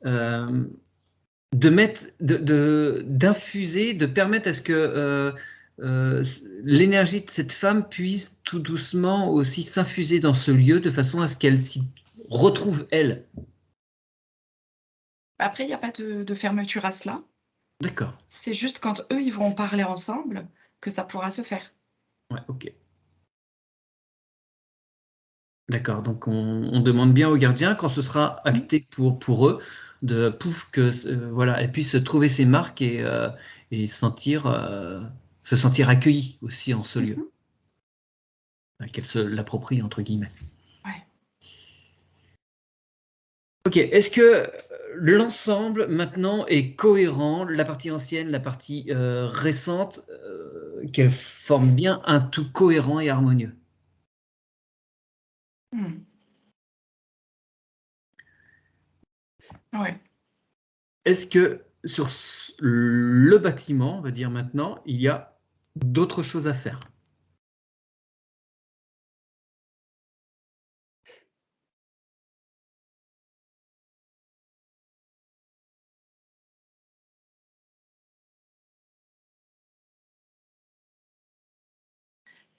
euh, de mettre, d'infuser, de permettre à ce que l'énergie de cette femme puisse tout doucement aussi s'infuser dans ce lieu de façon à ce qu'elle s'y retrouve elle? Après, il n'y a pas de fermeture à cela. D'accord. C'est juste quand eux, ils vont en parler ensemble que ça pourra se faire. Ouais, ok. D'accord. Donc on demande bien au gardien quand ce sera acté pour eux de pouf que voilà, elle puisse trouver ses marques et se sentir accueillie aussi en ce lieu. Qu'elle se l'approprie entre guillemets. Ouais. Ok, est-ce que l'ensemble maintenant est cohérent, la partie ancienne, la partie récente, qu'elle forme bien un tout cohérent et harmonieux? Ouais. Est-ce que sur le bâtiment, on va dire maintenant, il y a d'autres choses à faire?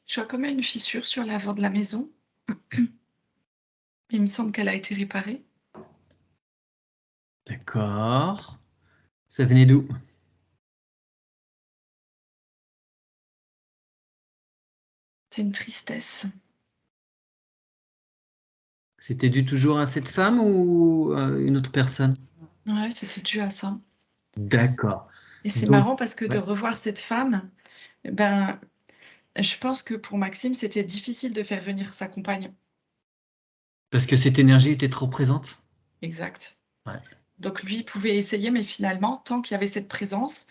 Je vois comme une fissure sur l'avant de la maison. Il me semble qu'elle a été réparée. D'accord. Ça venait d'où? C'est une tristesse. C'était dû toujours à cette femme ou une autre personne? Ouais, c'était dû à ça. D'accord. Et c'est Donc, marrant parce que de ouais. revoir cette femme, ben, je pense que pour Maxime, c'était difficile de faire venir sa compagne. Parce que cette énergie était trop présente? Exact. Ouais. Donc lui, il pouvait essayer, mais finalement, tant qu'il y avait cette présence,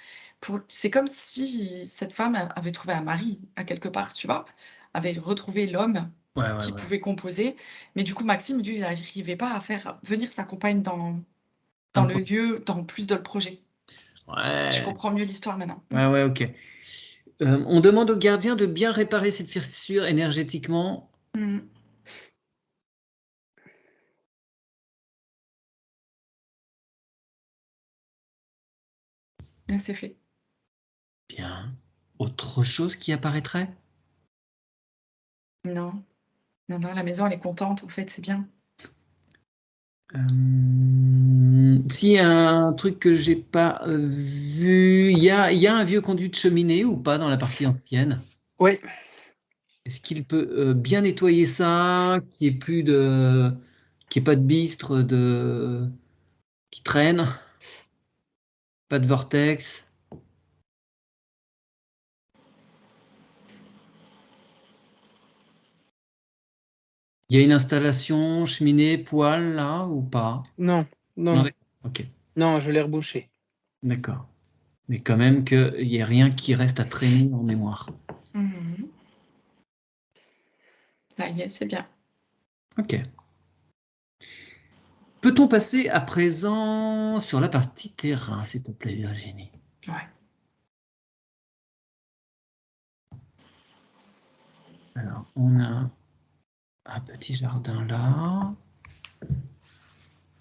c'est comme si cette femme avait trouvé un mari, à quelque part, tu vois? Avait retrouvé l'homme Ouais, ouais, qui ouais. pouvait composer. Mais du coup, Maxime, lui, il n'arrivait pas à faire venir sa compagne Dans dans le le projet. lieu, dans plus dans le projet. Je Ouais. comprends mieux l'histoire maintenant. Ouais, ouais, ok. On demande au gardien de bien réparer cette fissure énergétiquement. Mmh. Et c'est fait. Bien. Autre chose qui apparaîtrait? Non, non, non, la maison, elle est contente, en fait, c'est bien. Si un truc que j'ai pas vu, il y a un vieux conduit de cheminée ou pas dans la partie ancienne? Oui, Est-ce qu'il peut bien nettoyer ça, qu'il n'y ait pas de bistre qui traîne, pas de vortex? Il y a une installation cheminée, poêle là ou pas? non, Non, non, d'accord. Ok, non, je l'ai rebouché. d'accord. Mais quand même qu'il n'y ait rien qui reste à traîner en mémoire. Mmh. Ça y est, c'est bien. Ok. Peut-on passer à présent sur la partie terrain, s'il te plaît, Virginie? Ouais. Alors, on a un petit jardin là.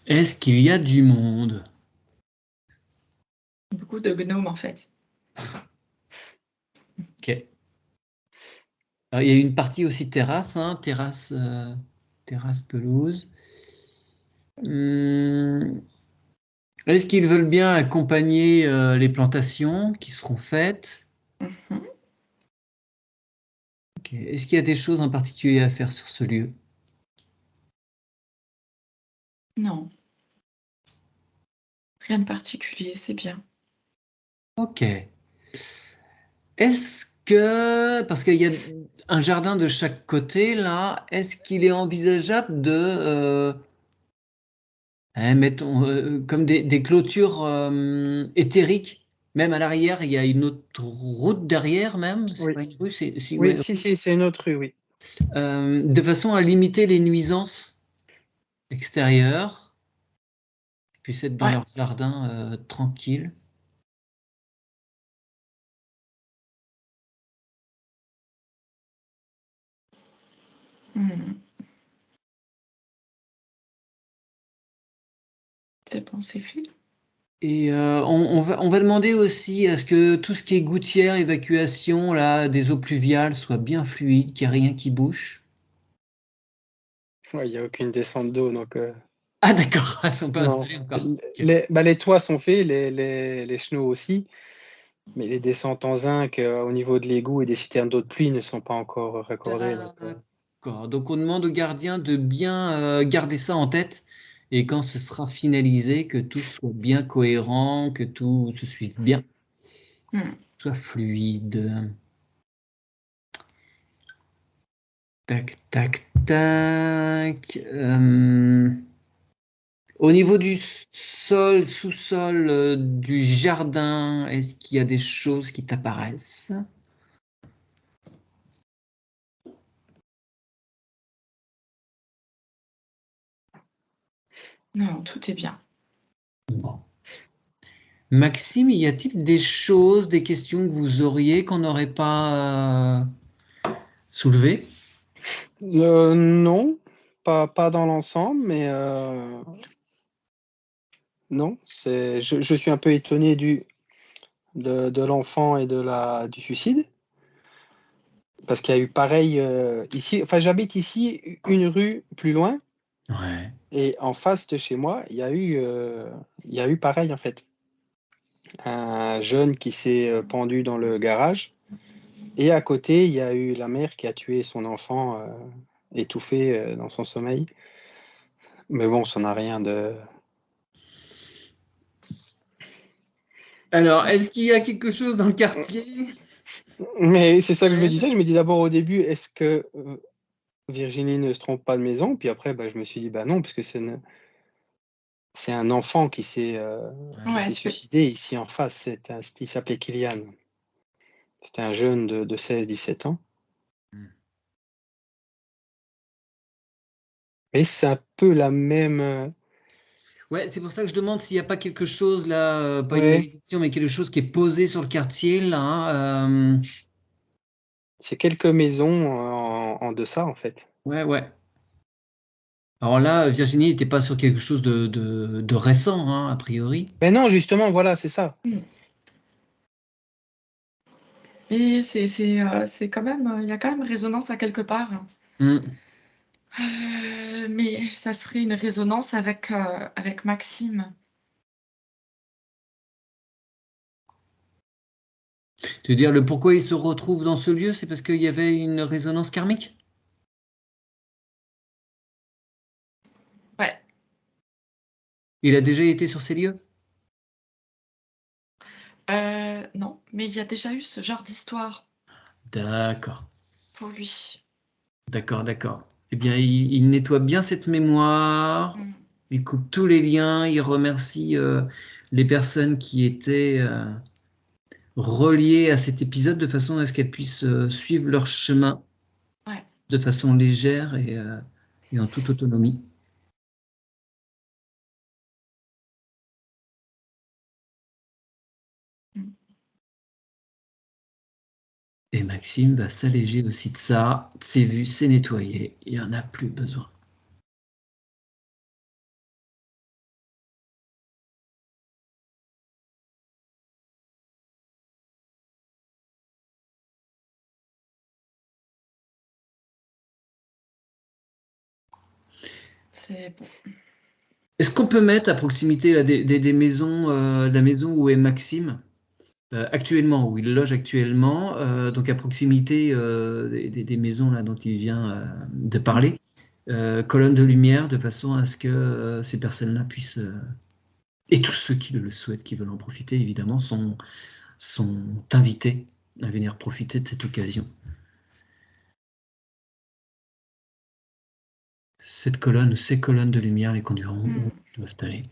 Est-ce qu'il y a du monde? Beaucoup de gnomes, en fait. Ok. Alors, il y a une partie aussi terrasse, hein, terrasse pelouse. Hum, Est-ce qu'ils veulent bien accompagner les plantations qui seront faites? Mmh. Ok. Est-ce qu'il y a des choses en particulier à faire sur ce lieu? Non, rien de particulier, c'est bien. Ok. Est-ce que, parce qu'il y a un jardin de chaque côté là, est-ce qu'il est envisageable de, mettons, comme des clôtures éthériques, même à l'arrière, il y a une autre route derrière même, c'est Oui, pas une rue, si, oui, ouais, si, c'est une autre rue, oui. de façon à limiter les nuisances extérieures, qu'ils puissent être dans Ouais, leur jardin tranquille. Mmh. C'est bon, c'est fait. Et on va demander aussi à ce que tout ce qui est gouttière, évacuation là, des eaux pluviales soit bien fluide, qu'il n'y ait rien qui bouche. Ouais, il y a aucune descente d'eau, donc Ah d'accord, elles sont pas non. installées encore. Ok. Les toits sont faits, les chenaux aussi, mais les descentes en zinc, au niveau de l'égout et des citernes d'eau de pluie ne sont pas encore raccordées, donc D'accord. Donc on demande au gardien de bien garder ça en tête et quand ce sera finalisé, que tout soit bien cohérent, que tout se suive bien, Mmh. soit fluide. Tac, tac, tac. Au niveau du sol, sous-sol, du jardin, est-ce qu'il y a des choses qui t'apparaissent? Non, tout est bien. Bon. Maxime, y a-t-il des choses, des questions que vous auriez qu'on n'aurait pas soulevées? non, pas dans l'ensemble, mais non, je suis un peu étonné de l'enfant et du suicide, parce qu'il y a eu pareil ici. Enfin, j'habite ici, une rue plus loin, Ouais. et en face de chez moi, il y a eu pareil en fait. Un jeune qui s'est pendu dans le garage, et à côté, il y a eu la mère qui a tué son enfant étouffé dans son sommeil. Mais bon, ça n'a rien de. Alors, est-ce qu'il y a quelque chose dans le quartier? Mais c'est ça que je me Ouais. disais. Je me dis d'abord au début, est-ce que Virginie ne se trompe pas de maison? Puis après, bah, je me suis dit, bah non, parce que c'est un enfant qui Ouais, s'est c'est suicidé ici en face. Il s'appelait Kylian. C'était un jeune de 16-17 ans. Et c'est un peu la même. Ouais, c'est pour ça que je demande s'il n'y a pas quelque chose là, pas une Ouais, malédiction, mais quelque chose qui est posé sur le quartier là. c'est quelques maisons en deçà, en fait. Ouais, ouais. Alors là, Virginie n'était pas sur quelque chose de récent, hein, a priori. Mais non, justement, voilà, c'est ça. Mmh. Et c'est quand même, il y a quand même résonance à quelque part. Hmm. Mais ça serait une résonance avec Maxime. Tu veux dire le pourquoi il se retrouve dans ce lieu, c'est parce qu'il y avait une résonance karmique? Ouais, Il a déjà été sur ces lieux? non, mais il y a déjà eu ce genre d'histoire D'accord, pour lui. d'accord, d'accord. Eh bien, il nettoie bien cette mémoire, Mmh. il coupe tous les liens, il remercie les personnes qui étaient reliées à cet épisode de façon à ce qu'elles puissent suivre leur chemin Ouais. de façon légère et en toute autonomie. Mmh. Et Maxime va s'alléger aussi de ça. C'est vu, c'est nettoyé, il n'y en a plus besoin. C'est bon. Est-ce qu'on peut mettre à proximité là, des maisons, la maison où est Maxime, actuellement, où il loge actuellement, donc à proximité des maisons là, dont il vient de parler, colonne de lumière de façon à ce que ces personnes-là puissent, et tous ceux qui le souhaitent, qui veulent en profiter évidemment, sont invités à venir profiter de cette occasion. Cette colonne, ces colonnes de lumière les conduiront où Mmh. ils doivent aller.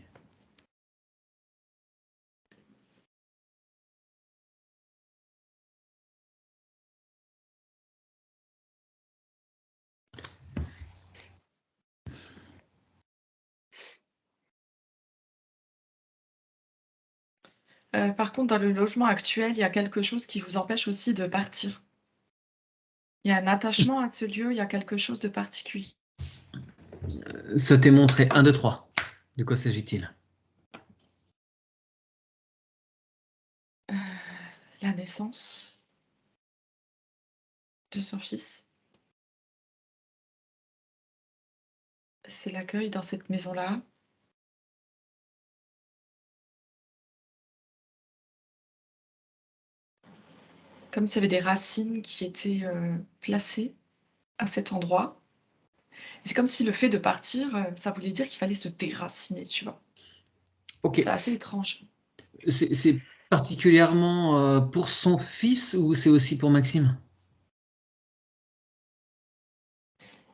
Par contre, dans le logement actuel, il y a quelque chose qui vous empêche aussi de partir. Il y a un attachement à ce lieu, il y a quelque chose de particulier. Ça t'est montré. 1, 2, 3. De quoi s'agit-il? La naissance de son fils. C'est l'accueil dans cette maison-là. Comme s'il y avait des racines qui étaient, placées à cet endroit. C'est comme si le fait de partir, ça voulait dire qu'il fallait se déraciner, tu vois? Ok. C'est assez étrange. C'est particulièrement pour son fils ou c'est aussi pour Maxime?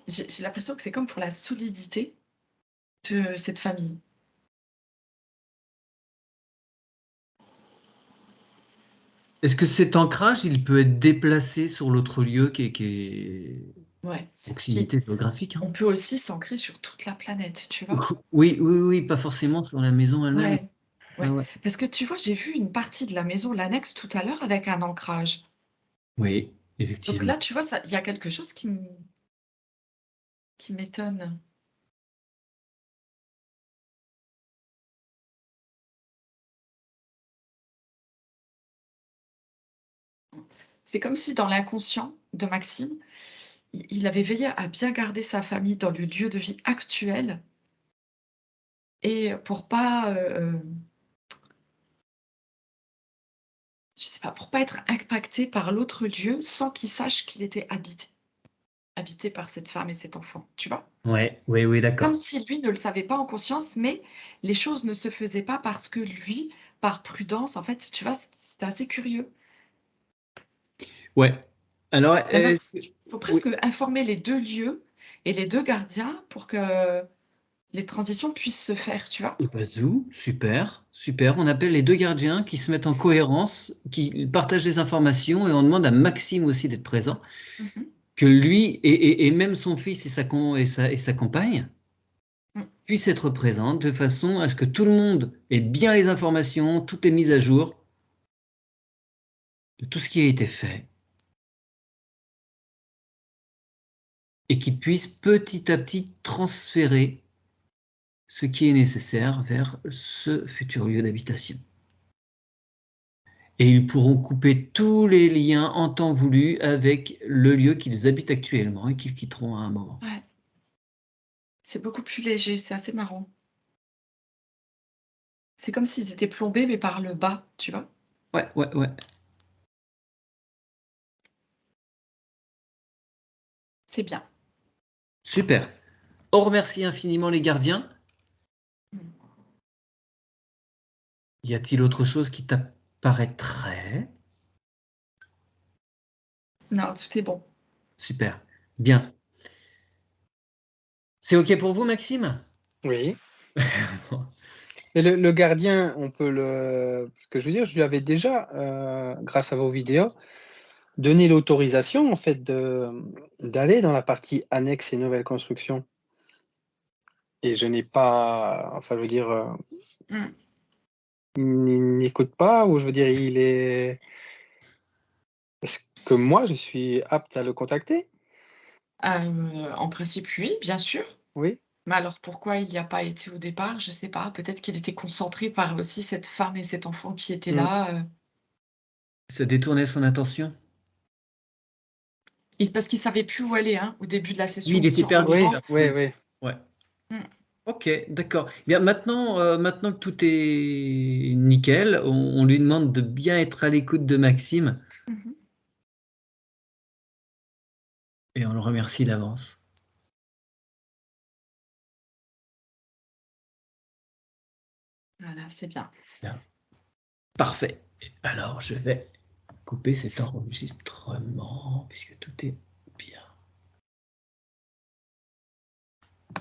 J'ai l'impression que c'est comme pour la solidité de cette famille. Est-ce que cet ancrage, il peut être déplacé sur l'autre lieu qui est Ouais. Puis proximité géographique, hein? on peut aussi s'ancrer sur toute la planète, tu vois? Oui, oui, oui, pas forcément sur la maison elle-même. Ouais, Ouais, ouais. ouais. Parce que tu vois, j'ai vu une partie de la maison, l'annexe tout à l'heure avec un ancrage. Oui, Donc effectivement. là, tu vois, ça il y a quelque chose qui m'étonne. C'est comme si dans l'inconscient de Maxime, il avait veillé à bien garder sa famille dans le lieu de vie actuel et pour pas, je sais pas, pour pas être impacté par l'autre lieu sans qu'il sache qu'il était habité par cette femme et cet enfant, tu vois? Ouais, oui, oui, Comme d'accord. si lui ne le savait pas en conscience, mais les choses ne se faisaient pas parce que lui, par prudence, en fait, tu vois, c'était assez curieux. Ouais. Alors, Maintenant, est-ce que... il faut Oui. presque informer les 2 lieux et les 2 gardiens pour que les transitions puissent se faire, tu vois? Bazou, super, super. On appelle les deux gardiens qui se mettent en cohérence, qui partagent des informations et on demande à Maxime aussi d'être présent, Mmh. que lui et même son fils et sa compagne Mmh. puissent être présents de façon à ce que tout le monde ait bien les informations, tout est mis à jour de tout ce qui a été fait et qu'ils puissent petit à petit transférer ce qui est nécessaire vers ce futur lieu d'habitation. Et ils pourront couper tous les liens en temps voulu avec le lieu qu'ils habitent actuellement et qu'ils quitteront à un moment. Ouais, c'est beaucoup plus léger, c'est assez marrant. C'est comme s'ils étaient plombés, mais par le bas, tu vois? Ouais, ouais, ouais. C'est bien. Super. On remercie infiniment les gardiens. Mmh. Y a-t-il autre chose qui t'apparaîtrait? Non, tout est bon. Super. Bien. C'est OK pour vous, Maxime? Oui. Et le gardien, on peut le parce que je veux dire, je lui avais déjà, grâce à vos vidéos, donné l'autorisation en fait d'aller dans la partie annexe et nouvelles constructions et je n'ai pas enfin je veux dire, Mmh. il n'écoute pas ou je veux dire est-ce que moi je suis apte à le contacter? En principe, oui, bien sûr. Oui? Mais alors pourquoi il n'y a pas été au départ? Je sais pas. Peut-être qu'il était concentré par aussi cette femme et cet enfant qui étaient Mmh. là, Ça détournait son attention? parce qu'il savait plus où aller, hein, au début de la Oui, session il était sur le perdu de Oui, banc. toute oui, façon. oui. Ouais. Mmh. OK, d'accord. Bien, maintenant que tout est nickel, on lui demande de bien être à l'écoute de Maxime Mmh. et on le remercie d'avance. Voilà, c'est bien. Bien. Parfait. Alors, je vais couper cet enregistrement puisque tout est